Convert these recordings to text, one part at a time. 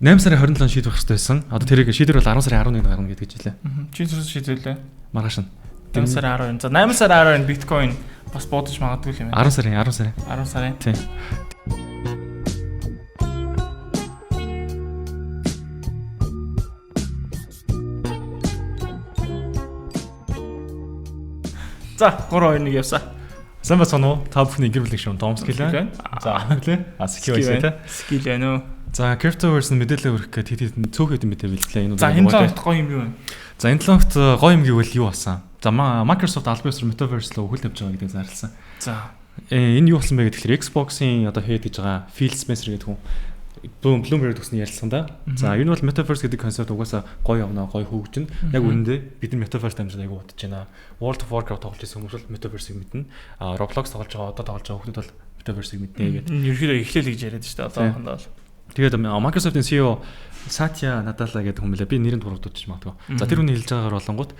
8 сарын 27 шийдвэх хэрэгтэй байсан. Одоо тэрийг шийдвэр бол 10 сарын 11-нд гарна гэдэг жилээ. Чи зүрх шийдвэрлээ. Маргааш нь. 8 сарын 12. За 8 сарын 12-нд биткойн бас буудаж магадгүй юм байна. 10 сарын. Тийм. За 3-2-1 явсаа. Сайн бацхан уу? Та бүхний гэр бүлийн шүүн Томс гэлээ. За хэлээ. Скил байсан те. Скил байна уу? За Cryptoverse мэдээлэл өргөх гэдэг цөөхөд юм битээ бэлтлээ. Энэ за энэ 7 хоногт гоё юм юу вэ? За энэ 7 хоногт гоё юм гэвэл юу болсон? За Microsoft албан ёсоор Metaverse руу хөл тавьж байгаа гэдэг зарласан. За энэ юу болсон бэ гэхээр Xbox-ийн одоо head гэж байгаа Phil Spencer гэдэг хүн Bloomberg төсний ярилцлаганда за энэ бол Metaverse гэдэг концепт угаасаа гоё явна, гоё хөгжинэ. Яг үүндээ бид нар Metaverse дамжаад аягүй бодож байна. World of Warcraft тоглож байсан хүмүүс бол Metaverse-ийг мэднэ. Roblox тоглож байгаа, одоо тоглож байгаа хүмүүс бол Metaverse-ийг мэднэ гэдэг. Ерөнхийдөө эхлээл гэж яриад шүү дээ одоохондоо бол. Тэгээд Microsoft-ийн CEO Satya Nadella гэдэг хүн мэлээ. Би нэрийг дурдуулж магадгүй. За тэр хүний хэлж байгаагаар болонгууд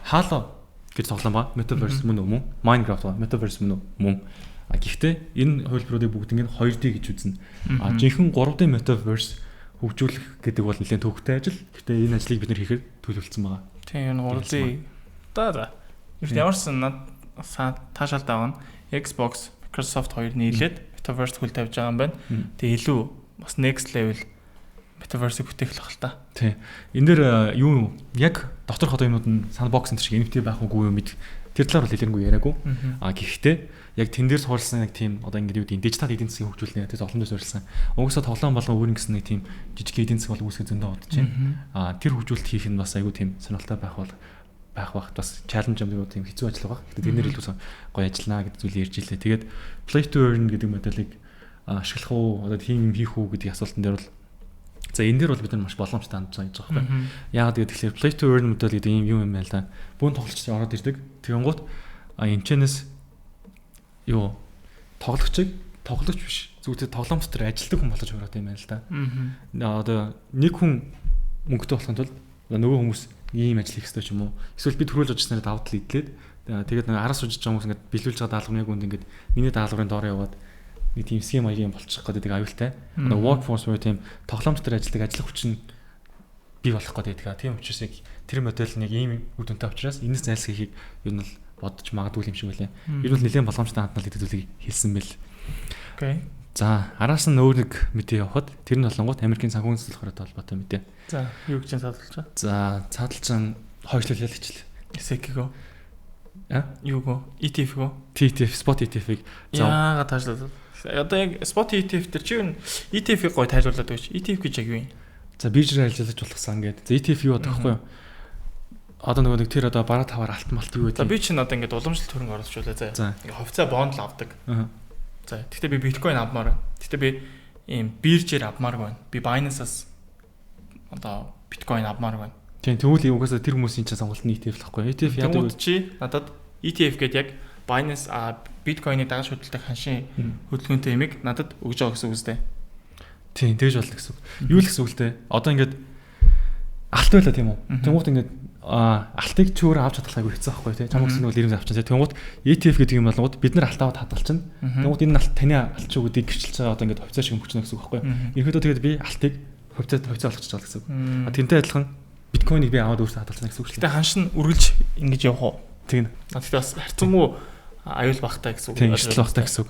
Halo гэж тоглоом ба Metaverse мөн үү? Minecraft ба Metaverse мөн үү? Гэхдээ энэ хувилбаруудыг бүгднийг 2D гэж үзнэ. Жинхэнэ 3D Metaverse хөгжүүлэх гэдэг бол нэлээд төвөгтэй ажил. Гэхдээ энэ ажлыг бид нэр хийхэд төлөвлөсөн байгаа. Тийм энэ 3D. За. Ямарсан таашаал давна. Xbox, Microsoft хоёр нийлээд Metaverse хөл тавьж байгаа юм байна. Тэгээ илүү бас next level Metaverse-ийг бүтээх л та. Тийм. Энэ дээр юу яг доторх одоо юмнууд нь sandbox энэ шиг NFT байх уугүй юм мэд тэр талаар бол хэлэнгүй яриаггүй. Гэхдээ яг тэн дээр суулсан яг тийм одоо ингэ юу гэдэг дижитал эдийн засгийн хөгжүүлнэ тийм олон дэс суурилсан. Угсаа тоглоом болгон өөр нэгсэн нэг тийм жижиг эдийн засаг бол үүсгэж зөндөө бодож байна. Тэр хөгжүүлэлт хийх нь бас айгүй тийм сонирхолтой байх багт бас чаленж юм тийм хэцүү ажил байгаа. Гэхдээ тэр нэр илүү гоё ажиллана гэдэг зүйлийг ярьж илээ. Тэгээд play to earn гэдэг модалыг ашиглах уу одоо тийм юм хийх үү гэдэг асуултан дээр бол за энэ дээр бол бид нар маш боломжтой хандж байгаа гэж байгаа байхгүй. Яагаад гэвэл play to earn модель гэдэг юм юм байл та. Бүүн тоглолчдод ороод ирдэг. Тэгэнгუთ энэчнээс юу тоглогч биш зүгээр тоглоом дотор ажилтдаг хүн болж байгаа юм байна л да. Одоо нэг хүн мөнгөтэй болохын тулд нөгөө хүмүүс ийм ажил хийх хэрэгтэй ч юм уу. Эсвэл бид төрүүлж ажилласнаар давтал идлээд тэгээд нэг араас сууж байгаа хүмүүс ингээд биелүүлж байгаа даалгаврын үнд ингээд миний даалгаврын доор яваад нэг тийм схем аягийн болчих гэдэг аюултай. Одоо workforce буюу тийм тоглоом дотор ажилладаг ажлах хүчин бий болох гэдэг. Тийм учраас яг тэр модель нэг ийм үр дүнтэй учраас энэс зайлсхийхийг ер нь л бодож магадгүй юм шиг байлаа. Ер нь нэлээд боломжтой хандмал гэдэг зүйлийг хэлсэн бэл. Окей. За араас нь өөр нэг мэдээ явахад тэр нь болонгууд Америкийн санхүүгийн зөвлөхөөрөд холбоотой мэдээ. За юу гэж цаадалж байгаа? За цаадалж хойшлуулъя л хичээл. SEC-гөө. Юугөө? ETF-гөө? ETF, spot ETF-ийг яагаад таажлаа? Одоо яг spot ETF төр чи ETF-ийг гой тайлбарлаад өгч. ETF гэж яг юу юм? За биржээр ажиллаж болохсан гэдэг. За ETF юу гэдэг вэ? Одоо нэг тэр одоо бараа таваар алт малт юу гэдэг. За би чинь одоо ингээд уламжлалт хөрөнгө оруулагчулаа заа. Ингээ хувьцаа бонд л авдаг. За тэгтээ би биткойн авмаар байна. Тэгтээ би ийм биржээр авмаар байна. Би Binance-аас одоо биткойн авмаар байна. Тийм тэгвэл угаасаа тэр хүмүүсийн чинь сонголт нь ETF л байхгүй. ETF яадаг вэ? Чи надад ETF гэдэг яг Binance биткойныг дагаж хөдөлдөг ханшийн хөдөлгөөнтэй ямиг надад өгж байгаа гэсэн үг үстэй. Тийм тэгж болно гэсэн үг. Юу л гэсэн үгтэй. Одоо ингээд алт байла тийм үү? Тэнгуут ингээд алтыг чөөр авч чадах айгүй хэцүү байхгүй тий. Чамд гэсэн нэг ирэмс авчихсан. Тэнгуут ETF гэдэг юм болгоод бид нар алт аваад хадгалчихна. Тэнгуут энэ алт таны алт ч үгүүдийг гэрчилж байгаа одоо ингээд хувьцаа шиг өмгчнө гэсэн үг байхгүй. Ерөнхийдөө тэгээд би алтыг хувьцаа болгочих жаа гэсэн үг. Тэнтэй адилхан биткойныг би аваад өөртөө хадгалсан гэсэн үг шүү дээ. Гэтэ ханш нь үргэлж ингэж явах уу? Тэгнэ. Тэгтээ бас харцангуй аюул багтай гэсэн үг. Тийм ишлэл багтай гэсэн үг.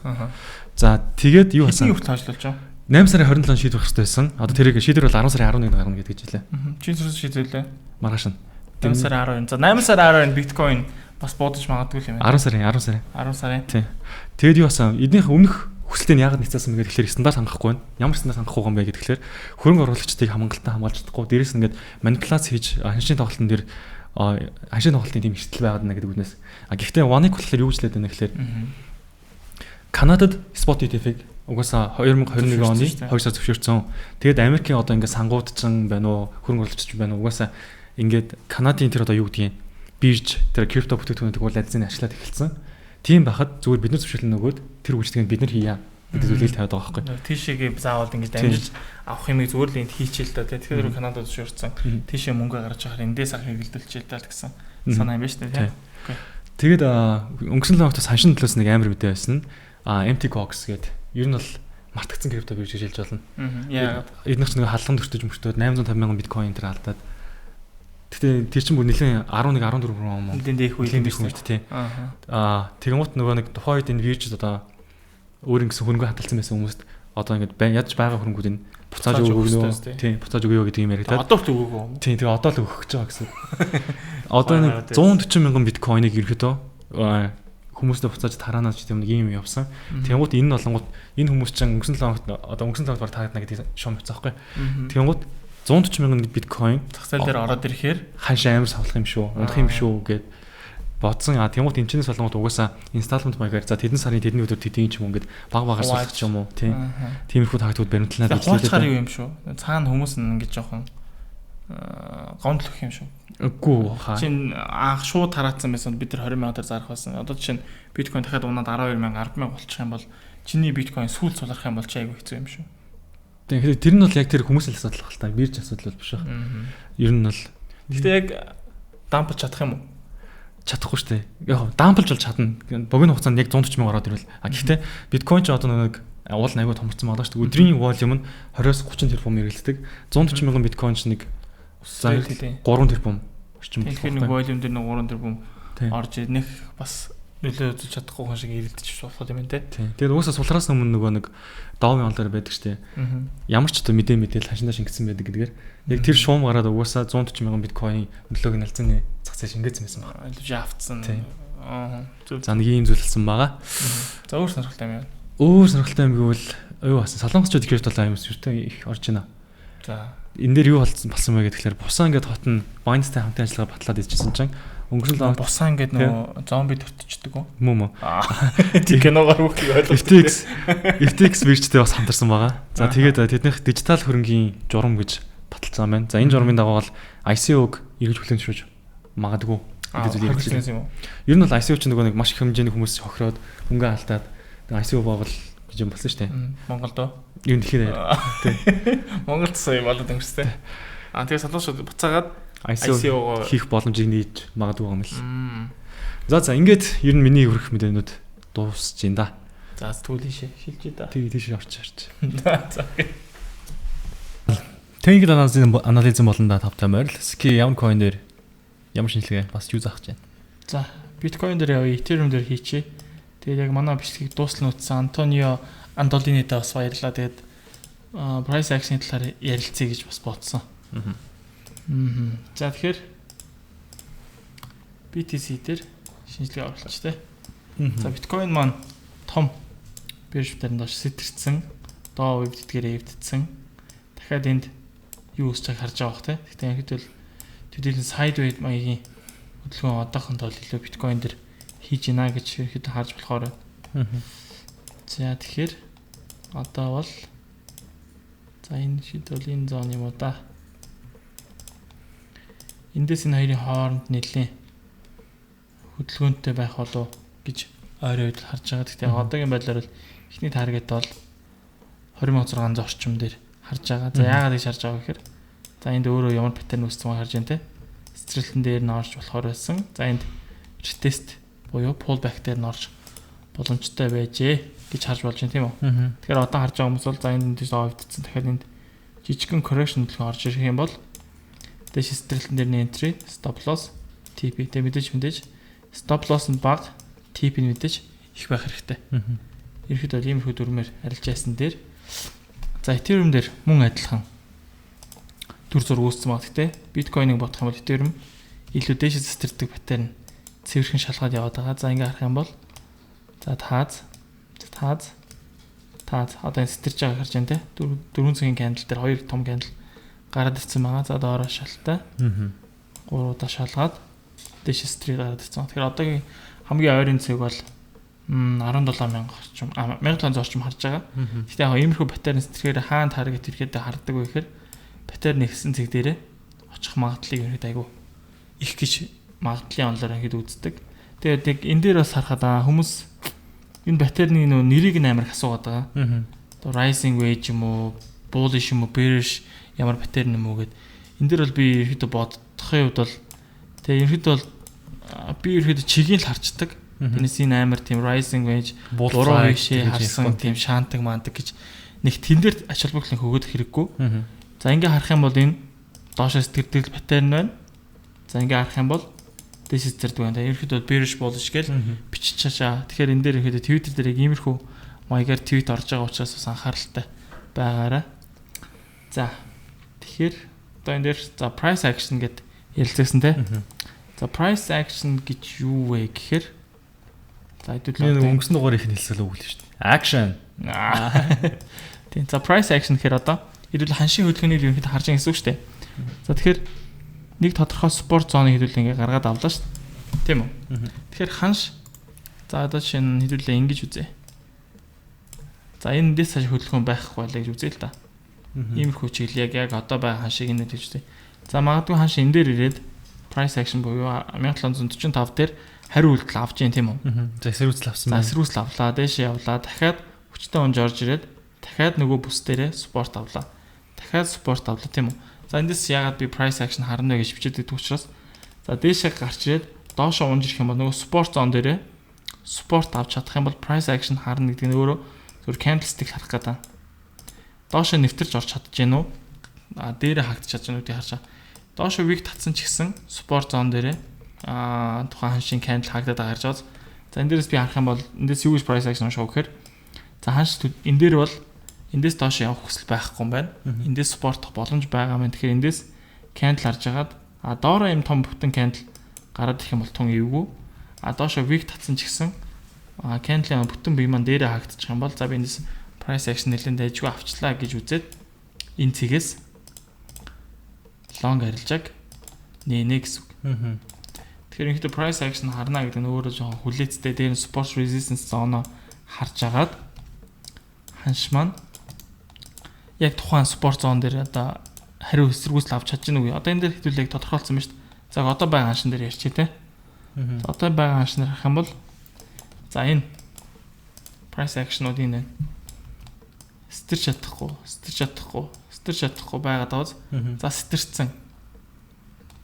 За тэгээд юу хасан? Юу таажлуулж байгаа? 8 сарын 27 шийдвэх хэрэгтэй байсан. Одоо тэрийг шийдвэр бол 10 сарын 11-нд гарна гэдэг жилээ. Чи зүрх шийдвэрлээ. Маргааш нь. 8 сарын 12. За 8 сарын 12 биткойн бас буудаж магадгүй юм байна. 10 сарын. Тийм. Тэгээд юу басан? Эднийх өмнөх хүсэлтийг яагаад ницаасан бэ гэхээр стандарт хангахгүй байна. Ямар стандарт хангахгүй юм бэ гэхээр хөрөнгө оруулагчдыг хамгаалтаа хамгаалж чадахгүй. Дээрээс нь ингээд манипуляц хийж ханшийн тоглолтын дээр ханшийн тоглолтын тийм эрсдэл байгаад байна гэдэг үгнээс. Гэхдээ One-ыг болохоор юу гэж хэлээд байна гэхээр Канадад spot ETF-ийг угаасаа 2021 оны 2 сар зөвшөөрсөн. Тэгээд Америкийн одоо ингээд сангуудчин байна уу, хөрөнгө оруулагч байна уу угаасаа ингээд Канадын тэр одоо юу гэдгийг бирж тэр крипто бүтээгдэхүүнүүд бол айдсны ашиглаад эхэлсэн. Тийм байхад зүгээр бид нар зөвшөөрлөн нөгөөд тэр үйлчлэгийг бид нар хийя гэдэг зүйлийг тавиад байгаа байхгүй. Тийшээгээ заавал ингэж дамжиж авах юмыг зүгээр л энд хийчихэл та. Тэгэхээр Канадад зөвшөөрсөн. Тийшээ мөнгө гаргаж авахаар эндээс ах хэгдэлчээл та гэсэн санаа юм байна шүү дээ. Тэгээд өнгөрсөн лавтаас ханшин төлөөс нэг амар мэдээ байсан. MT Cox гэдэг ер нь бол мартагдсан крипто бирж гэж хэлж болно. Яагаад? Эдгээр ч нэг халдлаганд өртөж мөртөөд 850,000 биткойн тэр алдаад. Гэтэ тэр чинь бүр нэлээд 11 14 он юм. Дэх үед тий. Тэгмут нөгөө нэг тухайн үед энэ вирж одоо өөр ингэсэн хөрөнгө хадгалсан байсан хүмүүст одоо ингээд ядж байгаа хөрөнгүүд энэ буцааж өгнө. Тий, буцааж өгөө гэдэг юм яриад. Одоо ч өгөөгүй. Тий, тэгээ одоо л өгөх гэж байгаа гэсэн. Одоо нэг 140,000 биткойныг ерөөдөө хүмүүстээ буцааж тараанаас ч тийм нэг юм явсан. Тэгмут энэ нь болонгууд энэ хүмүүс чинь өнгөрсөн 7 хоногт одоо өнгөрсөн 7 хоногт таарна гэдэг шум явцсан байхгүй. Тэгмут 140,000 биткойн зах зээл дээр ороод ирэхээр ханшаа амар савлах юм шүү. Унах юм шүү гэд бодсон. Тэгмут энэчнээс болгоод угаасаа installment маягаар за тэдэн сарын тэдний өдөр тэдний ч юм ингээд баг багаар суулгах ч юм уу тиймэрхүү тагтууд баримтлаад үйлчлээ. Юу юм шүү. Цаана хүмүүс нь ингээд жоохон гомдлох юм шүү. Үгүй хаа. Чин анх шууд тараацсан байсан бид нар 20,000-аар зарах байсан. Одоо чинь биткойн дахиад унаад 12,000 10,000 болчих юм бол чиний биткойн сүүл сулрах юм бол чи айгүй хэцүү юм шүү. Тэгэхээр тэр нь бол яг тэр хүмүүсийн асуудал баг л та. Бирж асуудал бол биш байна. Ер нь бол гэхдээ яг дампалж чадах юм уу? Чадахгүй шүү дээ. Яг дампалж бол чадна. Богино хугацаанд яг 140,000 ороод ирвэл. Гэхдээ биткойн ч одоо нэг уул аягүй томорцсон байгаа шүү дээ. Өдрийн волюм нь 20-30 тэрбум эргэлддэг. 140,000 биткойн ч нэг 3 тэрбум орчим болох. Тэгэхээр нэг волюм дээр нэг 3 тэрбум орж ирнэх бас нөлөө үзүүлж чадахгүй хүн шиг ирэлдэж болох юм те. Тэгээд угаасаа сулраас өмнө нөгөө нэг доовын ол дээр байдаг шүү дээ. Ямар ч одоо мэдээл хашиндаа шингэсэн байдаг гэдгээр яг тэр шуум гараад угаасаа 140,000 биткойн нөлөөг нь алзаны зах зээл шингээсэн байсан байна. Илүү автсан. За нэг юм зүйлсэн байгаа. За өөр сонирхолтой юм яа. Өөр сонирхолтой юм гэвэл юу басан солонгосчууд крипто юм сүртэй их орж байна. За энэ дээр юу болсон бэ гэхээр Бусан ингээд хот нь Binance-тай хамтын ажиллагаа батлаад ижсэн чинь өнгөрсөн лоо Бусан ингээд нөгөө зомби төртчихдөг үү? Мөн. Тийм киногоор үгүй ойлгох. FTX биржтэй бас хамтарсан байгаа. За тэгээд тэднийх дижитал хөрөнгийн журам гэж баталсан байна. За энэ журмын дагуу бол ICO-г эргэж хүлээмжшүүлж магадгүй гэдэг зүйлийг хэлсэн юм уу? Ер нь бол ICO ч нөгөө нэг маш их хэмжээний хүмүүс хохироод хөнгө алдаад ICO боогол гэж юм болсон шүү дээ. Монголд оо. Юу дэлхийд тий. Монголд сая болоод өнгөрстэй. Тэгээд солонгосууд буцаагаад ICO хийх боломжийг нээж магадгүй юм л. За ингээд ер нь миний хүрэх мэдээнүүд дуусж байна да. За түүлээшээ шилжээ да. Тэгээ тийш орч. За. Техник анализм болон да тавтай морил. Ски ямар coin дээр ямар шинжилгээ бас юу заах гэж байна. За биткойн дээр явъя, Ethereum дээр хийчихье. Тэгээд яг манай бичлэгийг дуусна утсан Антонио Андолинидаа бас баярлалаа. Тэгээд price action талаар ярилцъя гэж бас бодсон. За тэгэхээр BTC дээр шинжилгээ оруулаач те. За биткойн маань том бирж дээр нь сэтэрсэн, доо үе тэтгэрээ эвдсэн. Дахиад энд юу үсчийг харж байгаа бох те. Гэхдээ яг хэвэл төдийлэн sideways маягийн хөдөлгөөн одоохонд бол илүү биткойн дээр хийж гинэ гэж ихэд харж болохоор. За тэгэхээр одоо бол за энэ шийдэл энэ зон юм уу да. Эндээс энэ хоёрын хооронд нэлийн хөдөлгөөнтэй байх болов гэж ойрын үед харж байгаа. Гэхдээ одоогийн байдлаар бол эхний таргет бол 20,600 орчим дээр харж байгаа. За яагаад гэж харж байгаа вэ гэхээр за энд өөрөө ямар паттерн үүссэн байгааг харж байна те. Стрэлтэн дээр нь орж болохоор байсан. За энд retest буюу pullback дээр нь орж боломжтой байжээ гэж харж болж байна тийм үү. Тэгэхээр одоо харж байгаа хүмүүс бол за энд дэс овдсон. Тэгэхээр энд жижигхэн correction төлөв орж ирэх юм бол дэш стрэлтэн дээр нь entry, stop loss, TP тэ мэдээж stop loss нь бага, TP нь мэдээж их байх хэрэгтэй. Ерхэд бол иймэрхүү дүрмээр арилж яасан дээр за Ethereum дээр мөн адилхан дүр зураг үүссэн баг. Гэхдээ биткойныг бодох юм бол Ethereum илүү дээшээс стрэлдэг паттерн цэвэрхэн шалгаад яваад байгаа. За ингээ харах юм бол за тааз одоо энэ сэтэрж байгааг харж байна те. 4 цагийн кандл дээр 2 том кандл гараад ирсэн байгаа. За доороо шалтай. 3 удаа шалгаад дээшээс стрэл гараад ирсэн. Тэгэхээр одоогийн хамгийн ойрын цэг бол 17,000 орчим 1,500 орчим харж байгаа. Гэхдээ яг иймэрхүү паттерн сэтрэхээр хаана таргет ирэхэд хардаг вэ гэхээр паттерн ихсэн цэг дээрээ очих магадлалыг ерөөд айгу их гэж магадлалын онлоор ихэд үздэг. Тэгээд яг энэ дээр бас харахад хүмүүс энэ паттерны нөө нэрийг амар их асуугаад байгаа. Одоо rising wedge юм уу, bullish юм уу, bearish ямар паттерн юм уу гэд энэ дээр бол би ерөөдөө бодохын хувьд бол тэгээд ерөөдөө бол би ерөөдөө чигийг л харцдаг. Энэс энэ амар тийм rising wedge буруу вишээ харсан тийм шаантаг маантаг гэж нэг тэн дээр ач холбогдлын хөгөөд хэрэггүй. За ингээ харах юм бол энэ доошоос тэрдэл паттерн байна. За ингээ харах юм бол this is зэрдэг байна. Ерөнхийдөө bearish bullish гэж бичиж чашаа. Тэгэхээр энэ дээр ерөнхийдөө Twitter дээр яг иймэрхүү маягаар твит орж байгаа учраас бас анхааралтай байгаарай. За тэгэхээр одоо энэ дээр за price action гэд ярилцсан те. За price action гэж юу вэ гэхээр за хэдүүлээ өнгөрсөн дугаар их хэлсэл үг л шүү дээ. Action. Тийм за price action гэхээр одоо хэдүүлээ ханшийн хөдөлгөөний ерөнхийдөө харж байгаа гэсэн үг шүү дээ. За тэгэхээр нэг тодорхой спорт зоныг хэдүүлээ ингээ гаргаад авлаа шүү дээ. Тийм үү? Тэгэхээр ханш за одоо жишээ нь хэдүүлээ ингэж үзье. За энэ дэс цааш хөдөлгөөн байхгүй байлаа гэж үзье л да. Иймэрхүү чиглэл яг одоо байгаа ханшийг энэ гэж үзье. За магадгүй ханш энэ дээр ирээд price action буюу 1745 дээр хариу үйлдэл авч जैन тийм үү? За эсрүүцэл авсан. За эсрүүцэл авлаа, дээшээ явлаа, дахиад хүчтэй унж орж ирээд дахиад нөгөө бүс дээрээ спорт авлаа. Дахиад спорт авлаа тийм үү? За эндээс яагаад би price action харна гэж бичээд байдаг учраас за дээшээ гарч ирээд доошоо унж ирэх юм бол нөгөө спорт зон дээрээ спорт авч чадах юм бол price action харна гэдэг нь өөрөө зөв candlestick харах гэдэг. Доошоо нэвтэрч орж чадж гэнэ үү? А дээрээ хагдчих чадж гэнэ үү харчаа. Доошоо week татсан ч гэсэн спорт зон дээрээ тухайн ханшийн candle хагдаад байгаа харж байгаа. За энэ дээрээс би харах юм бол эндээс юу гэж price action унших вэ гэхээр за ханш энэ дээр бол эндээс доош явах хүсэл байхгүй юм байна. Эндээс спортох боломж байгаа юм. Тэгэхээр эндээс candle харж агаад доороо юм том бүтэн candle гараад ирэх юм бол тун эвгүй. Доошоо week татсан ч гэсэн candle-ийн бүтэн бие маань дээрээ хагдчих юм бол за би эндээс price action нэлээд дайжгүй авчлаа гэж үзээд энэ цэгээс long арилжааг нэнэ гэсэн үг. Тэгэхээр ихтэй price action харна гэдэг нь өөрөө жоохон хүлээцтэй дээр нь support resistance zone харж агаад ханш маань яг тухайн support zone дээр одоо хариу эсэргүүцэл авч чадж гэнэ үгүй. Одоо энэ дээр хэдүүлээ тодорхойлсон байна шүү дээ. За одоо байгаа ханшин дээр ярьчих те. Одоо байгаа ханшин дээр харах юм бол за энэ price action-ууд энэ стэрч чадахгүй байгаад байгаа. За стэрчсэн.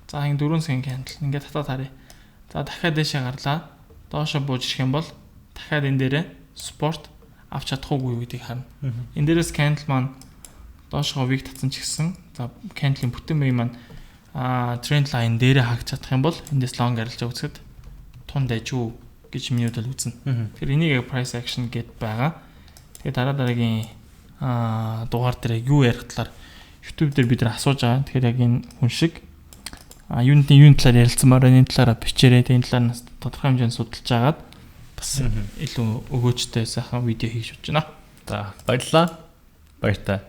За энэ 4 цагийн candle ингээд татаад харъя. За дахиад дэшээ гарлаа. Доошоо бууж ирэх юм бол дахиад энэ дээрээ спорт авч чадахгүй гэдгийг харна. Энэ дээрээс candle маань доошоо week татсан ч гэсэн за candle-ийн бүтэн бие маань trend line дээрээ хагч чадах юм бол эндээс long арилж үзэхэд тун дайжгүй гэж миний бодлоо үзнэ. Тэгэхээр энийг яг price action гэд байгаа. Тэгээд дараагийн дугаар дээр юу ярих талаар YouTube дээр бид нар асууж байгаа. Тэгэхээр яг энэ хүн шиг юуны талаар ярилцмаар байна. Энэ талаараа бичээрэй. Энэ талаар нас тодорхой хэмжээнд судалж агаад бас илүү өгөөжтэй сайхан видео хийж өгч байна. За баярлалаа. Баяртай.